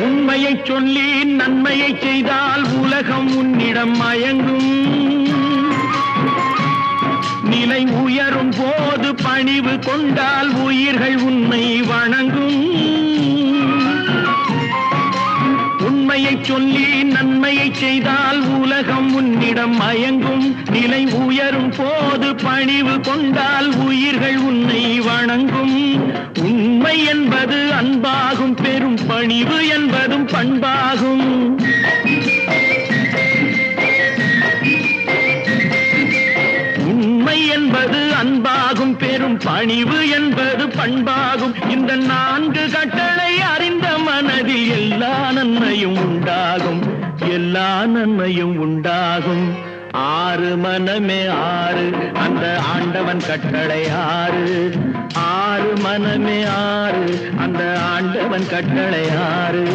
உண்மையைச் சொல்லி நன்மையைச் செய்தால் உலகம் உன்னிடம் மயங்கும். நிலை உயரும் போது பணிவு கொண்டால் உயிர்கள் உன்னை வணங்கும். உண்மையைச் சொல்லி நன்மையைச் செய்தால் உலகம் உன்னிடம் மயங்கும். நிலை உயரும் போது பணிவு கொண்டால் உயிர்கள் உன்னை வணங்கும். உண்மை என்பது அன்பாகும், பெரும் பணிவு என்பதும் பண்பாகும். உண்மை என்பது அன்பாகும், பெரும் பணிவு என்பது பண்பாகும். இந்த 4 கட்டளை அறிந்த மனதில் எல்லா நன்மையும் உண்டாகும், எல்லா நன்மையும் உண்டாகும். 6 மனமே 6, அந்த ஆண்டவன் கட்டளை 6. 6 மனமே 6, அந்த ஆண்டவன் கட்டளை 6.